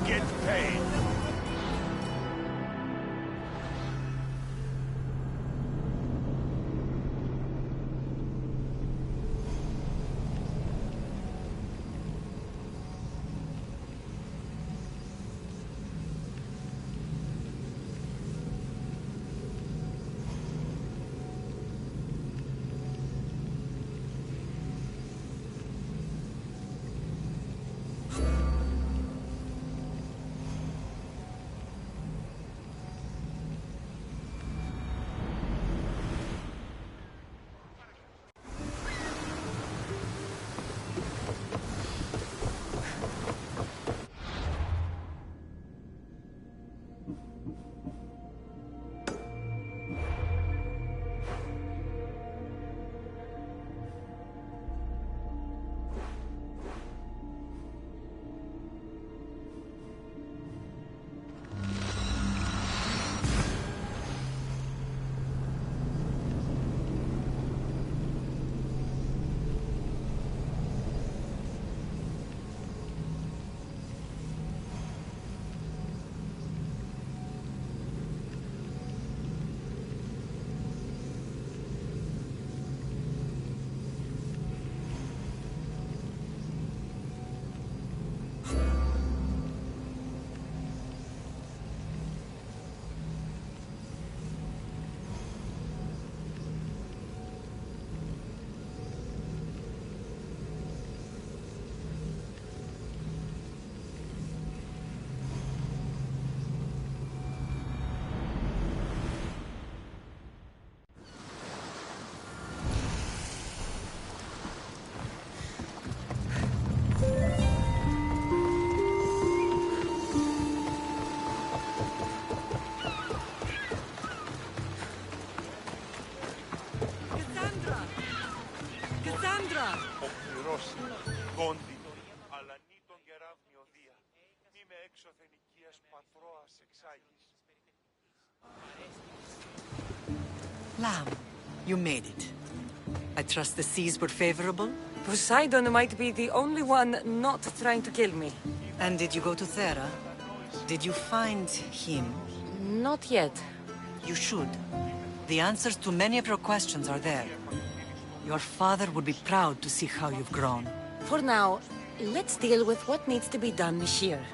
get paid. Κόντι, αλλά νη τον κεραύνιο δία. Μη με έξωθεν οικίας πατρόας εξάγεις. Lamb, you made it. I trust the seas were favorable? Poseidon might be the only one not trying to kill me. And did you go to Thera? Did you find him? Not yet. You should. The answers to many of your questions are there. Your father would be proud to see how you've grown. For now, let's deal with what needs to be done here.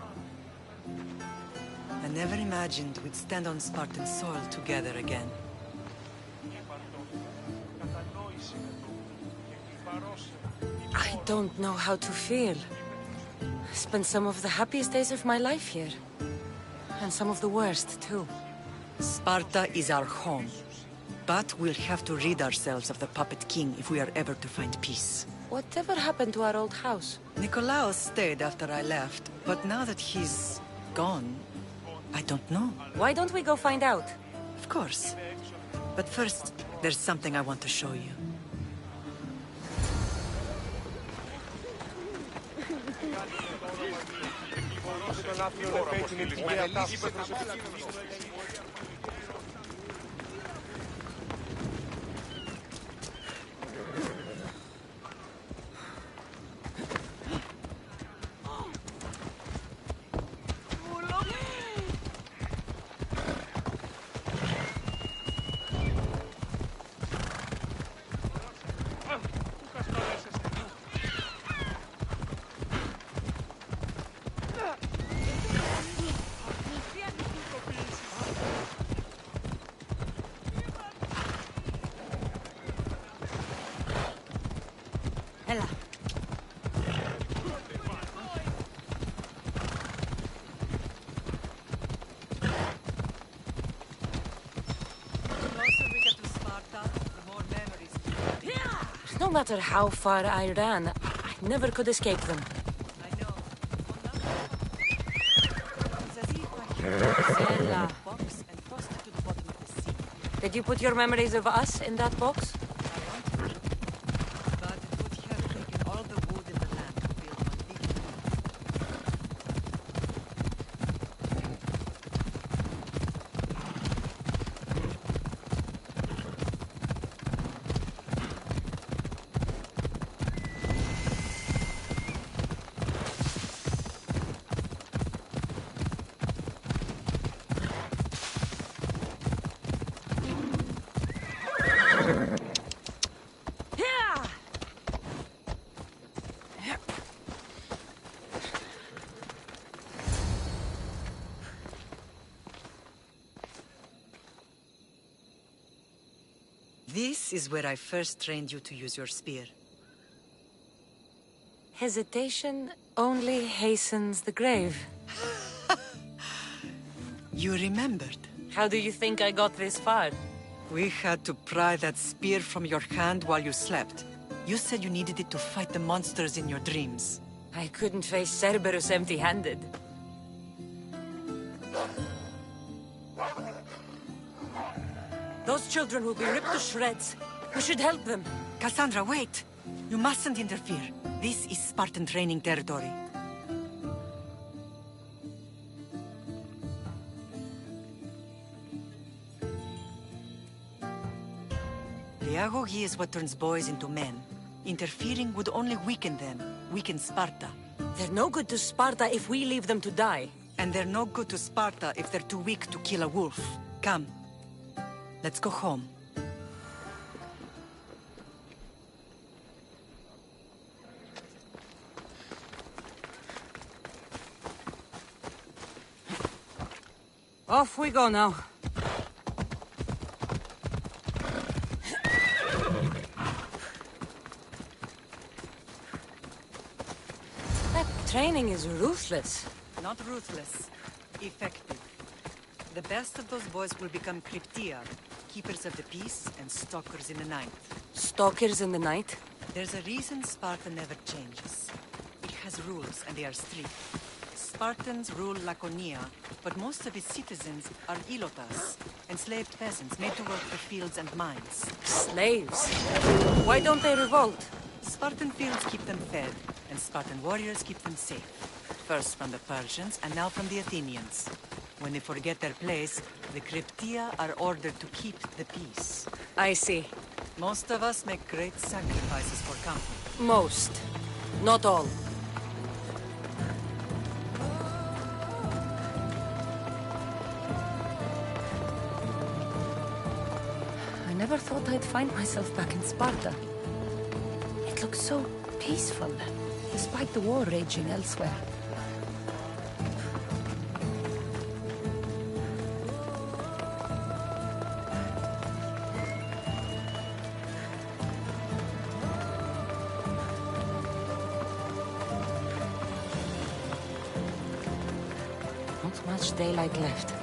I never imagined we'd stand on Spartan soil together again. I don't know how to feel. Spent some of the happiest days of my life here. And some of the worst, too. Sparta is our home. But we'll have to rid ourselves of the puppet king if we are ever to find peace. Whatever happened to our old house? Nikolaos stayed after I left, but now that he's gone, I don't know. Why don't we go find out? Of course. But first, there's something I want to show you. Ella. No matter how far I ran, I never could escape them. I know. Did you put your memories of us in that box? This is where I first trained you to use your spear. Hesitation only hastens the grave. You remembered. How do you think I got this far? We had to pry that spear from your hand while you slept. You said you needed it to fight the monsters in your dreams. I couldn't face Cerberus empty-handed. Those children will be ripped to shreds. We should help them. Cassandra, wait! You mustn't interfere. This is Spartan training territory. Pedagogy is what turns boys into men. Interfering would only weaken them, weaken Sparta. They're no good to Sparta if we leave them to die. And they're no good to Sparta if they're too weak to kill a wolf. Come. Let's go home. Off we go now. That training is ruthless. Not ruthless. Effective. The best of those boys will become Cryptia, keepers of the peace and stalkers in the night. Stalkers in the night? There's a reason Sparta never changes. It has rules, and they are strict. Spartans rule Laconia, but most of its citizens are ilotas, enslaved peasants made to work the fields and mines. Slaves? Why don't they revolt? Spartan fields keep them fed, and Spartan warriors keep them safe. First from the Persians, and now from the Athenians. When they forget their place, the Cryptia are ordered to keep the peace. I see. Most of us make great sacrifices for company. Most. Not all. I never thought I'd find myself back in Sparta. It looks so peaceful, despite the war raging elsewhere. Not much daylight left.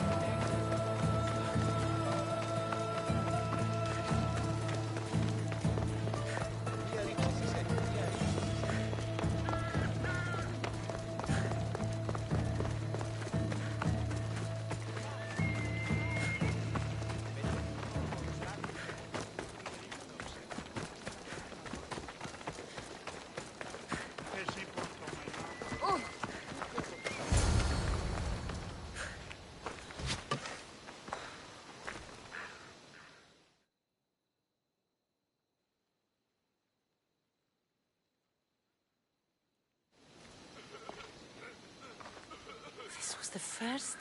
This was the first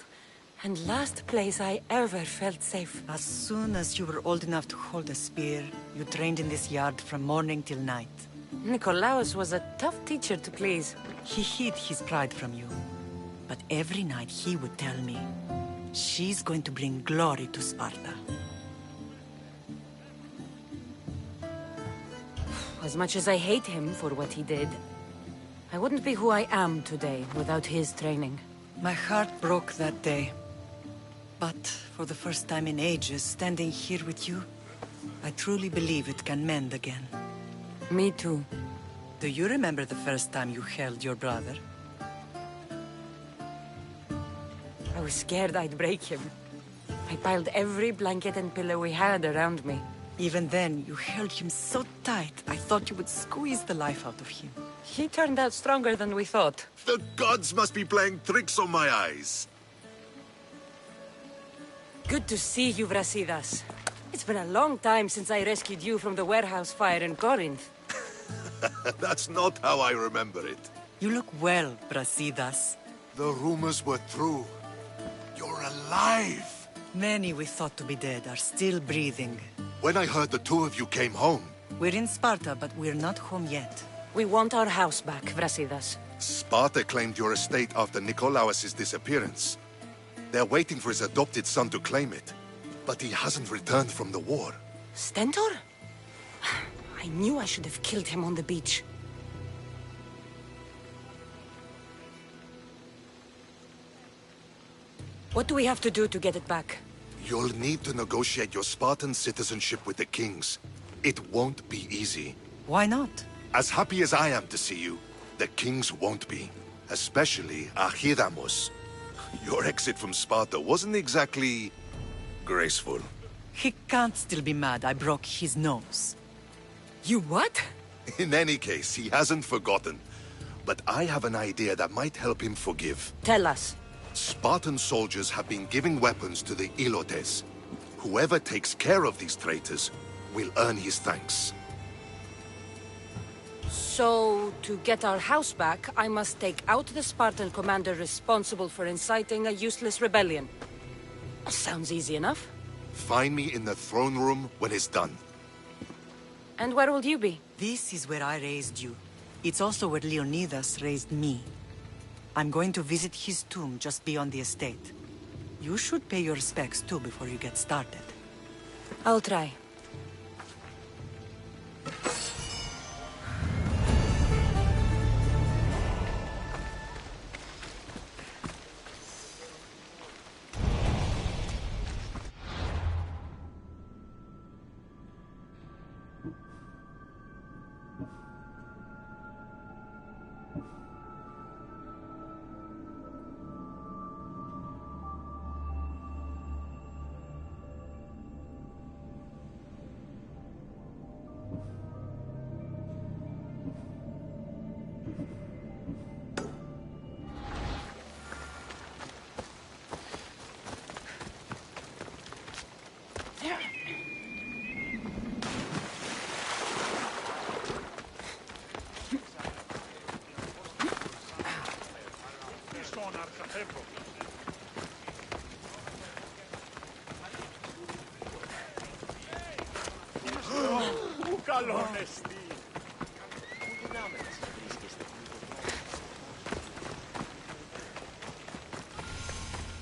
and last place I ever felt safe. As soon as you were old enough to hold a spear, you trained in this yard from morning till night. Nikolaos was a tough teacher to please. He hid his pride from you. But every night he would tell me, she's going to bring glory to Sparta. As much as I hate him for what he did, I wouldn't be who I am today without his training. My heart broke that day. But for the first time in ages, standing here with you, I truly believe it can mend again. Me too. Do you remember the first time you held your brother? I was scared I'd break him. I piled every blanket and pillow we had around me. Even then, you held him so tight, I thought you would squeeze the life out of him. He turned out stronger than we thought. The gods must be playing tricks on my eyes. Good to see you, Brasidas. It's been a long time since I rescued you from the warehouse fire in Corinth. That's not how I remember it. You look well, Brasidas. The rumors were true. You're alive! Many we thought to be dead are still breathing. When I heard the two of you came home... We're in Sparta, but we're not home yet. We want our house back, Brasidas. Sparta claimed your estate after Nikolaos' disappearance. They're waiting for his adopted son to claim it. But he hasn't returned from the war. Stentor? I knew I should have killed him on the beach. What do we have to do to get it back? You'll need to negotiate your Spartan citizenship with the kings. It won't be easy. Why not? As happy as I am to see you, the kings won't be. Especially Archidamos. Your exit from Sparta wasn't exactly graceful. He can't still be mad I broke his nose. You what? In any case, he hasn't forgotten. But I have an idea that might help him forgive. Tell us. Spartan soldiers have been giving weapons to the Ilotes. Whoever takes care of these traitors will earn his thanks. So, to get our house back, I must take out the Spartan commander responsible for inciting a useless rebellion. Sounds easy enough. Find me in the throne room when it's done. And where will you be? This is where I raised you. It's also where Leonidas raised me. I'm going to visit his tomb just beyond the estate. You should pay your respects too before you get started. I'll try.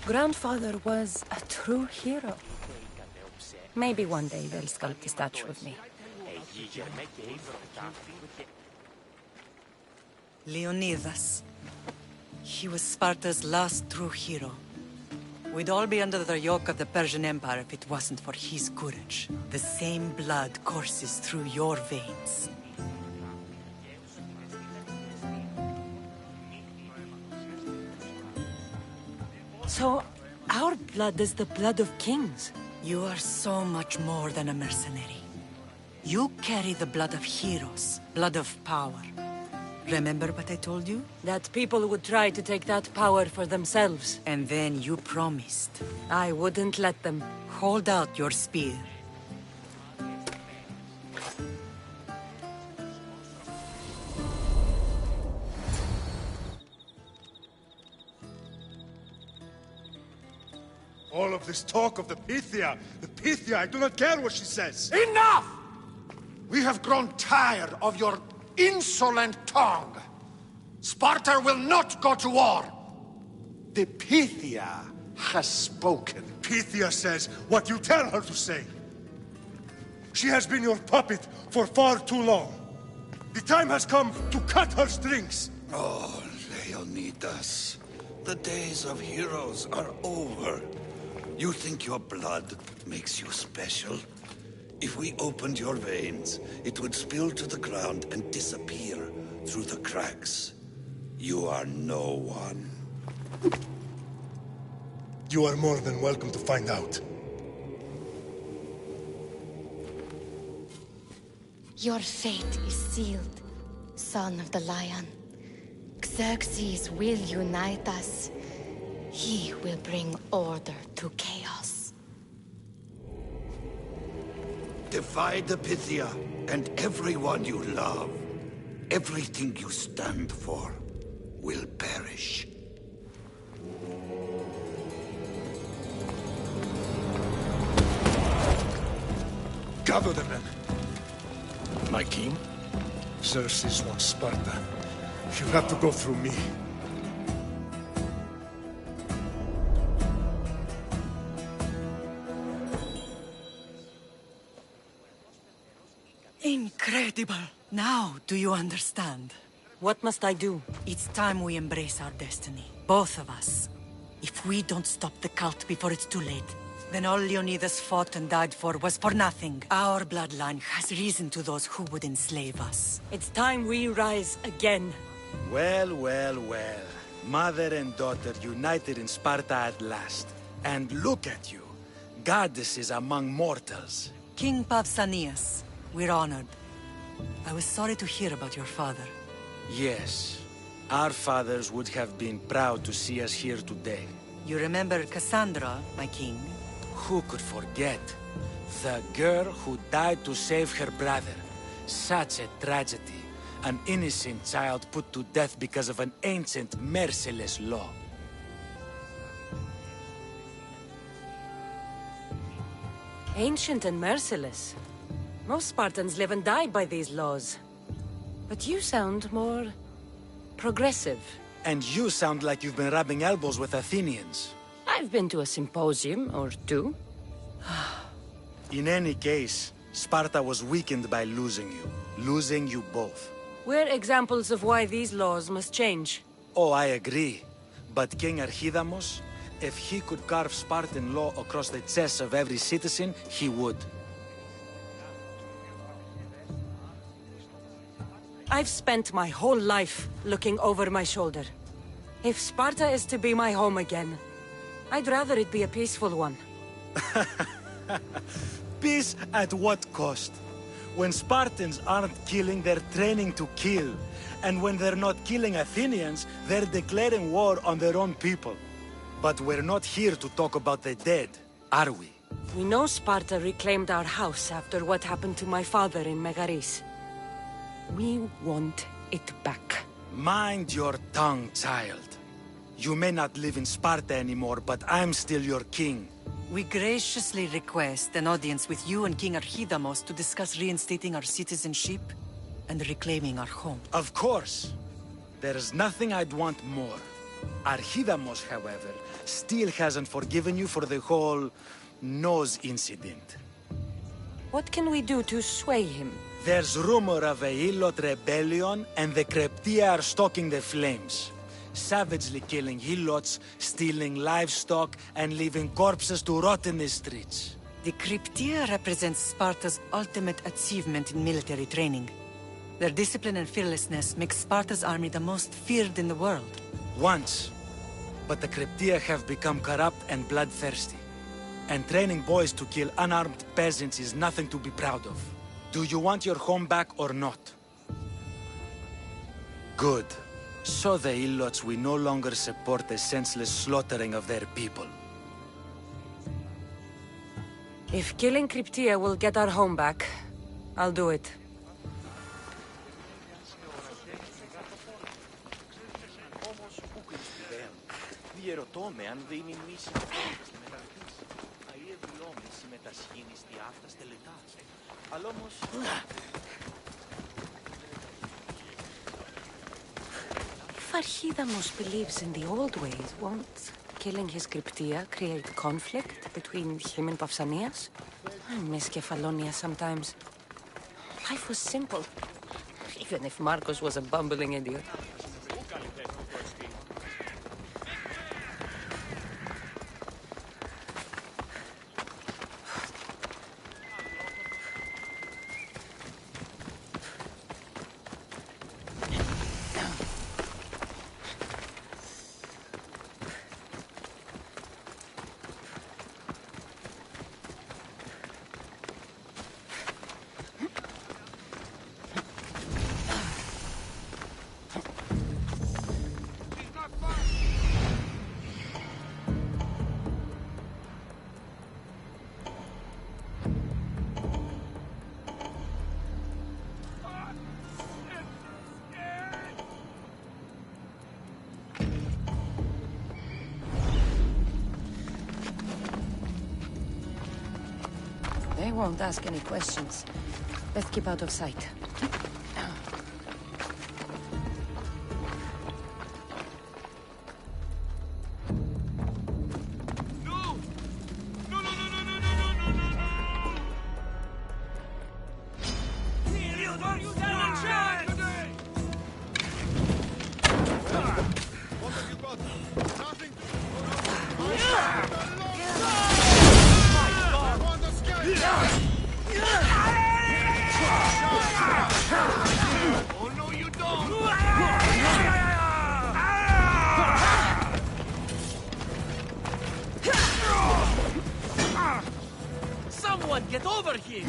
Grandfather was a true hero. Maybe one day they'll sculpt a statue of me. Leonidas. He was Sparta's last true hero. We'd all be under the yoke of the Persian Empire if it wasn't for his courage. The same blood courses through your veins. So, our blood is the blood of kings. You are so much more than a mercenary. You carry the blood of heroes, blood of power. Remember what I told you? That people would try to take that power for themselves. And then you promised. I wouldn't let them. Hold out your spear. All of this talk of the Pythia, I do not care what she says. Enough! We have grown tired of your insolent tongue. Sparta will not go to war. The Pythia has spoken. Pythia says what you tell her to say. She has been your puppet for far too long. The time has come to cut her strings. Oh, Leonidas, the days of heroes are over. You think your blood makes you special? If we opened your veins, it would spill to the ground and disappear through the cracks. You are no one. You are more than welcome to find out. Your fate is sealed, son of the Lion. Xerxes will unite us. He will bring order to chaos. Divide the Pythia and everyone you love. Everything you stand for will perish. Gather the men. My king? Xerxes wants Sparta. You have to go through me. Incredible! Now, do you understand? What must I do? It's time we embrace our destiny. Both of us. If we don't stop the cult before it's too late, then all Leonidas fought and died for was for nothing. Our bloodline has reason to those who would enslave us. It's time we rise again. Well, well, well. Mother and daughter united in Sparta at last. And look at you. Goddesses among mortals. King Pausanias, we're honored. I was sorry to hear about your father. Yes. Our fathers would have been proud to see us here today. You remember Cassandra, my king? Who could forget? The girl who died to save her brother. Such a tragedy. An innocent child put to death because of an ancient, merciless law. Ancient and merciless. Most Spartans live and die by these laws. But you sound more... progressive. And you sound like you've been rubbing elbows with Athenians. I've been to a symposium or two. In any case, Sparta was weakened by losing you. Losing you both. We're examples of why these laws must change. Oh, I agree. But King Archidamos, if he could carve Spartan law across the chests of every citizen, he would. I've spent my whole life looking over my shoulder. If Sparta is to be my home again, I'd rather it be a peaceful one. Peace at what cost? When Spartans aren't killing, they're training to kill. And when they're not killing Athenians, they're declaring war on their own people. But we're not here to talk about the dead, are we? We know Sparta reclaimed our house after what happened to my father in Megaris. We want it back. Mind your tongue, child. You may not live in Sparta anymore, but I'm still your king. We graciously request an audience with you and King Archidamos to discuss reinstating our citizenship and reclaiming our home. Of course. There's nothing I'd want more. Archidamos, however, still hasn't forgiven you for the whole nose incident. What can we do to sway him? There's rumor of a Helot rebellion, and the Kryptia are stalking the flames. Savagely killing Helots, stealing livestock, and leaving corpses to rot in the streets. The Kryptia represents Sparta's ultimate achievement in military training. Their discipline and fearlessness make Sparta's army the most feared in the world. Once. But the Kryptia have become corrupt and bloodthirsty. And training boys to kill unarmed peasants is nothing to be proud of. Do you want your home back or not? Good. So the Helots will no longer support the senseless slaughtering of their people. If killing Kryptia will get our home back, I'll do it. Διερωτώ με αν δίνει μίση στη μεταρρύθμιση. Αΐε δηλώμη συμμετασχήνει στη αυτά στελετά. Αλλά όμως... If Archidamos believes in the old ways, won't killing his Kryptia create conflict between him and Pausanias? I miss Kefalonia sometimes. Life was simple, even if Marcos was a bumbling idiot. They won't ask any questions. Let's keep out of sight. Someone get over here!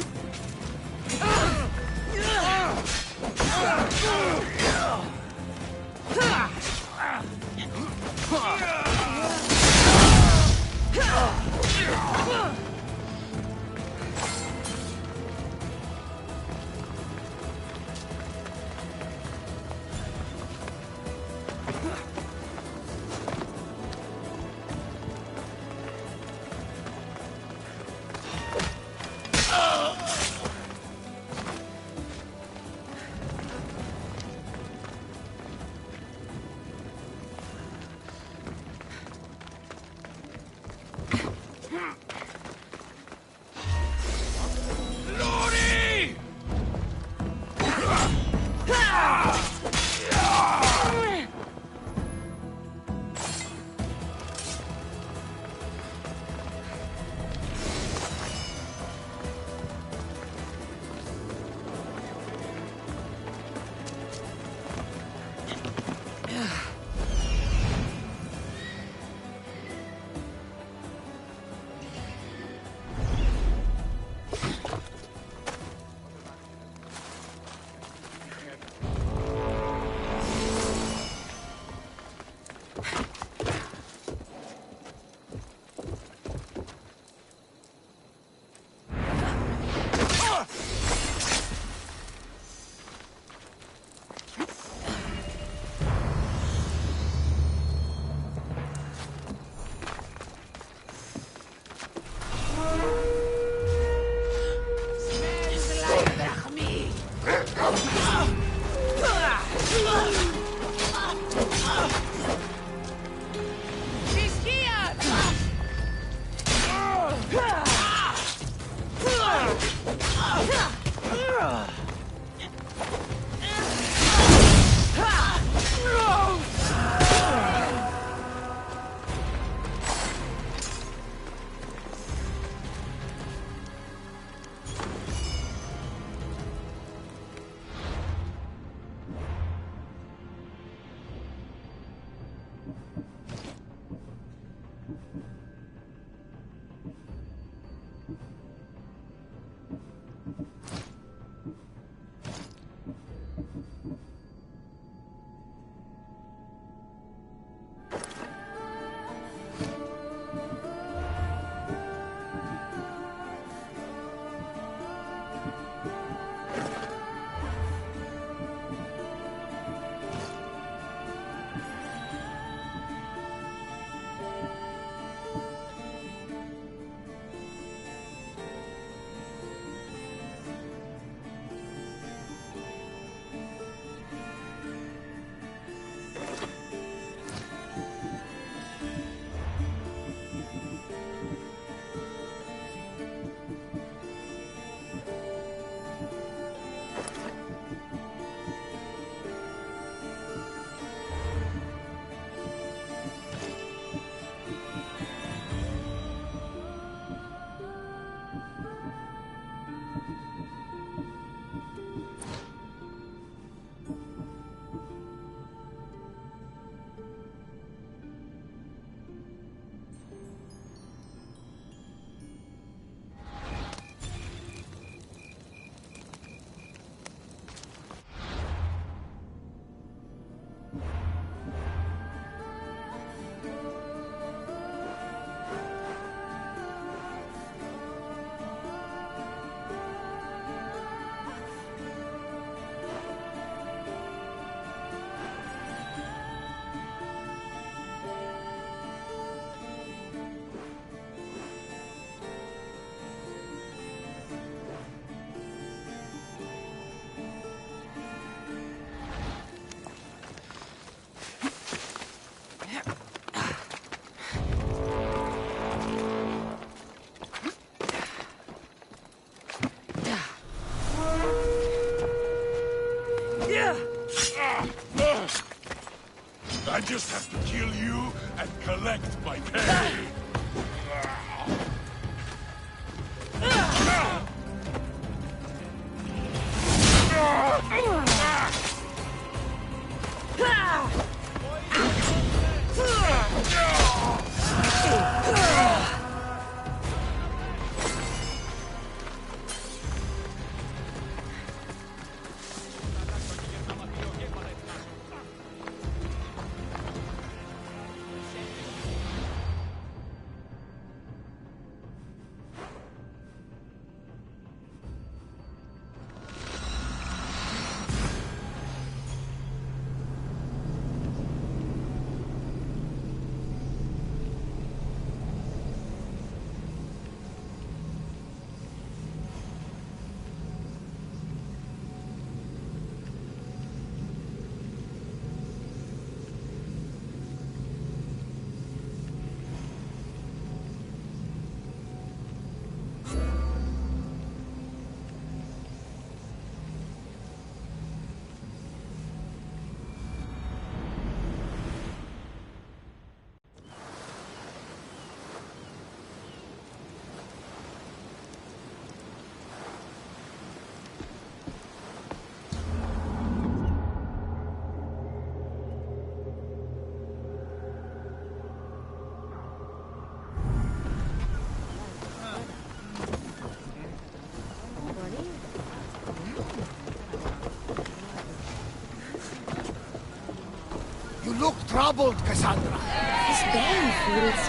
troubled, Cassandra. His bane feels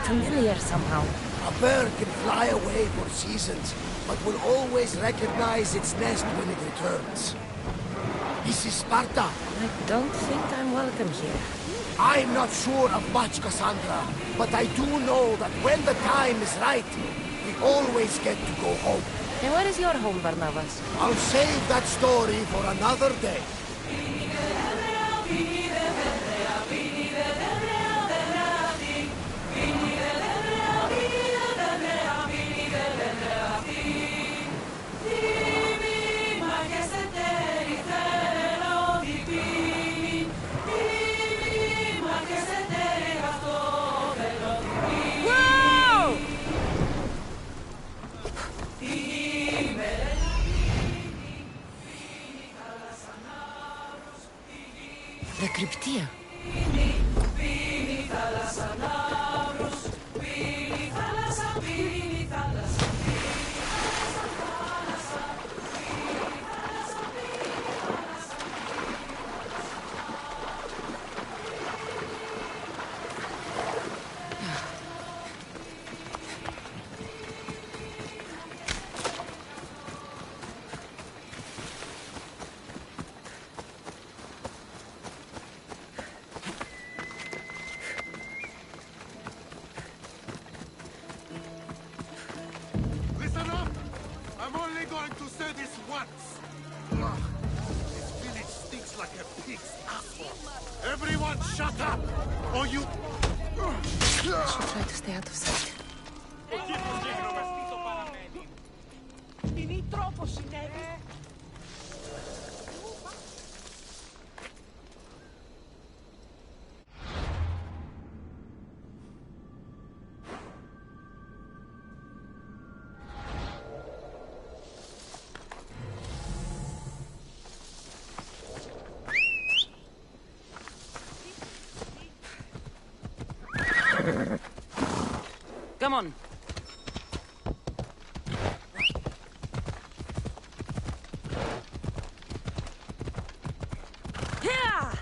familiar somehow. A bird can fly away for seasons, but will always recognize its nest when it returns. This is Sparta. I don't think I'm welcome here. I'm not sure of much, Cassandra, but I do know that when the time is right, we always get to go home. And where is your home, Barnabas? I'll save that story for another day. The cryptia. Come on. Yeah!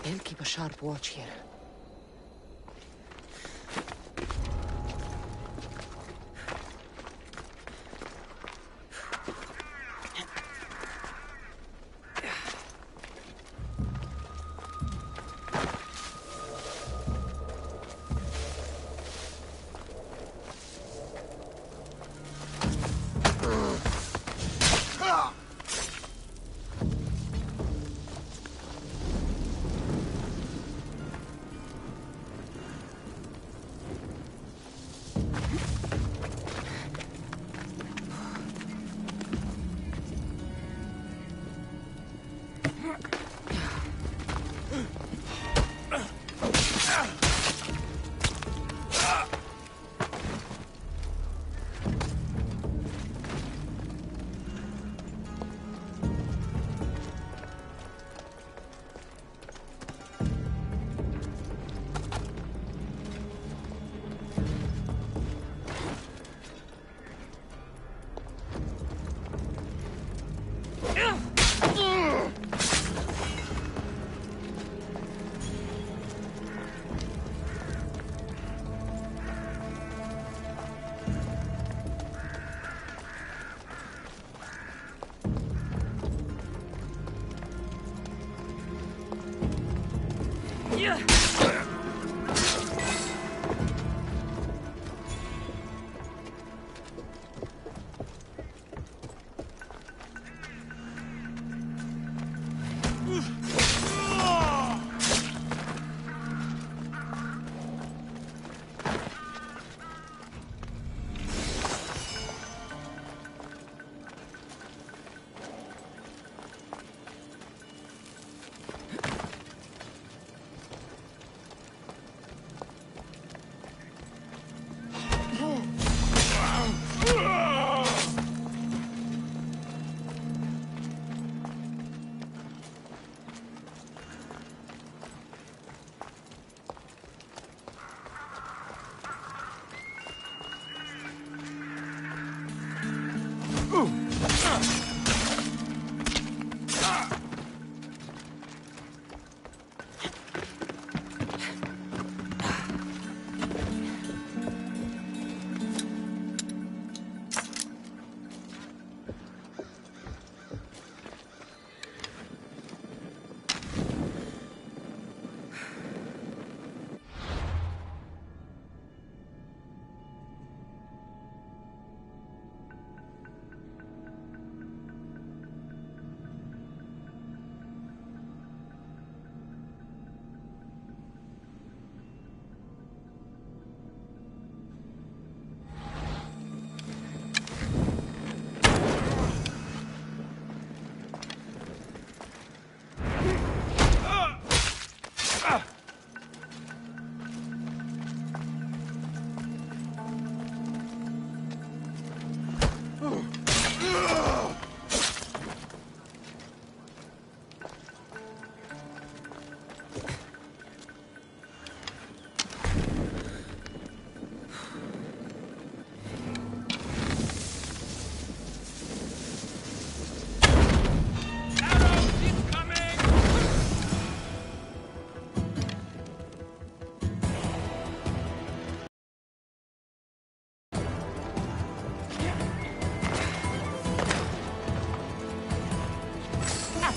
I'll keep a sharp watch here.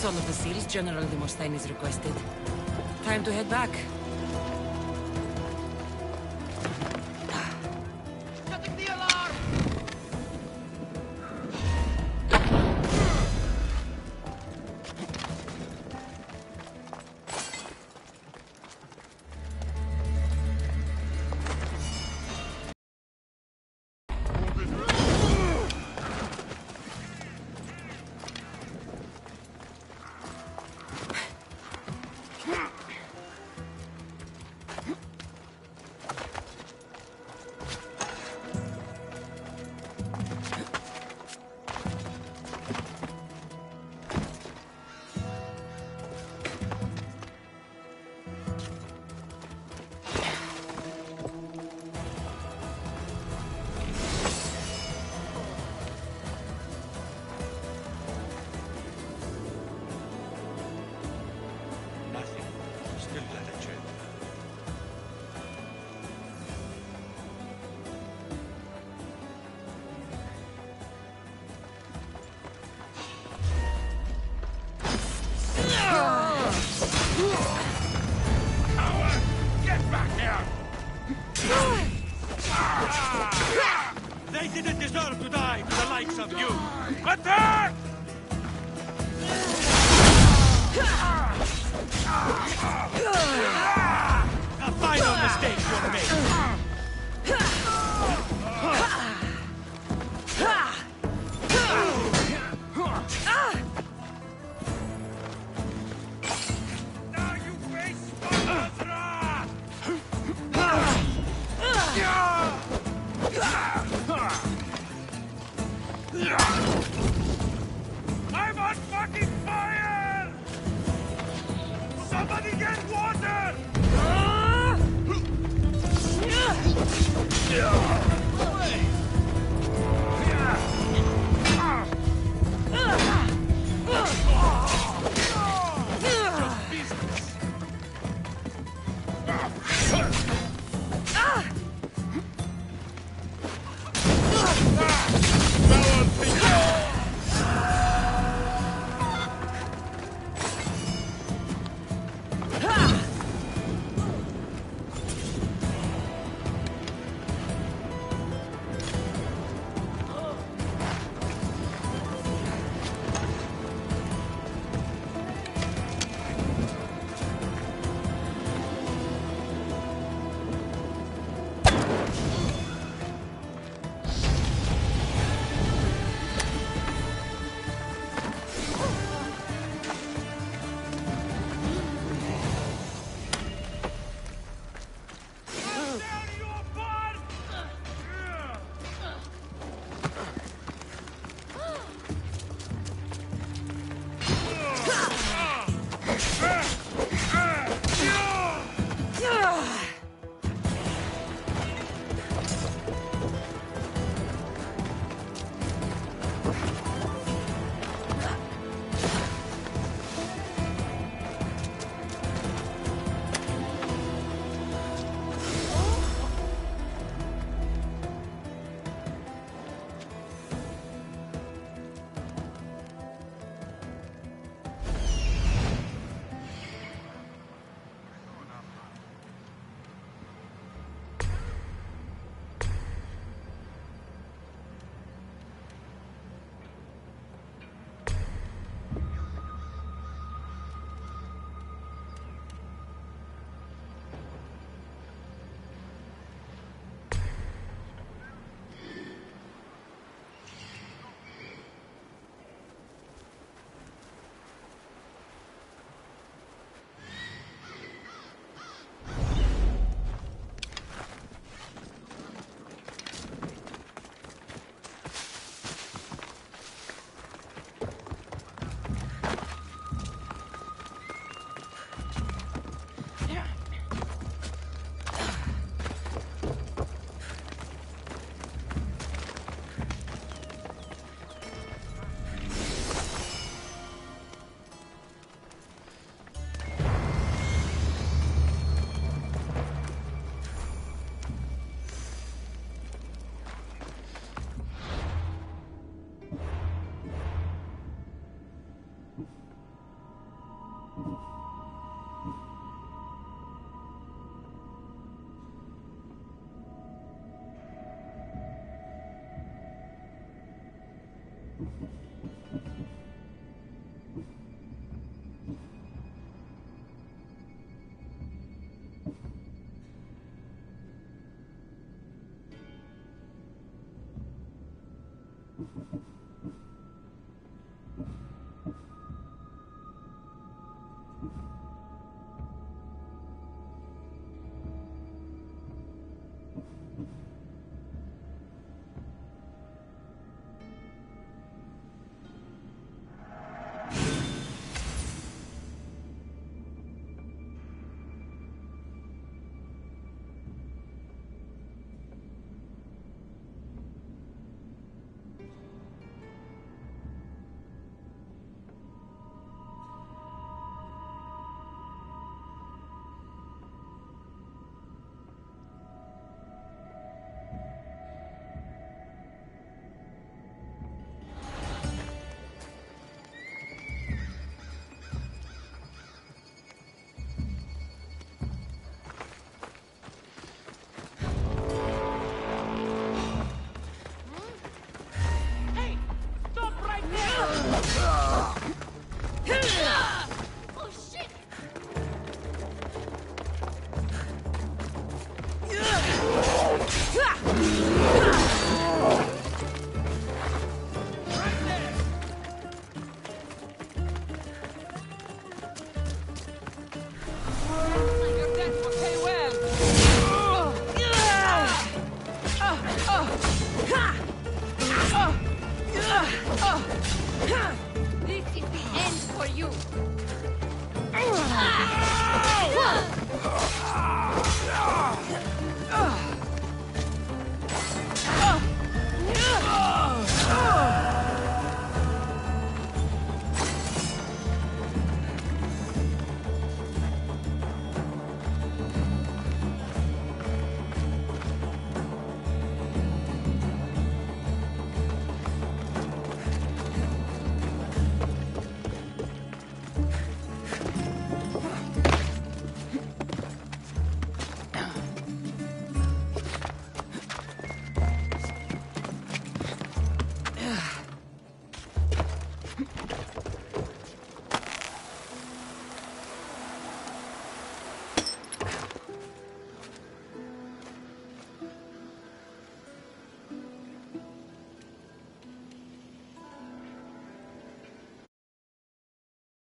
That's all of the seals General Demosthenes requested. Time to head back. didn't deserve to die to the likes of you. Attack! A final mistake you're making. Now you face Sparta's wrath! I'm on fucking fire! Somebody get water! You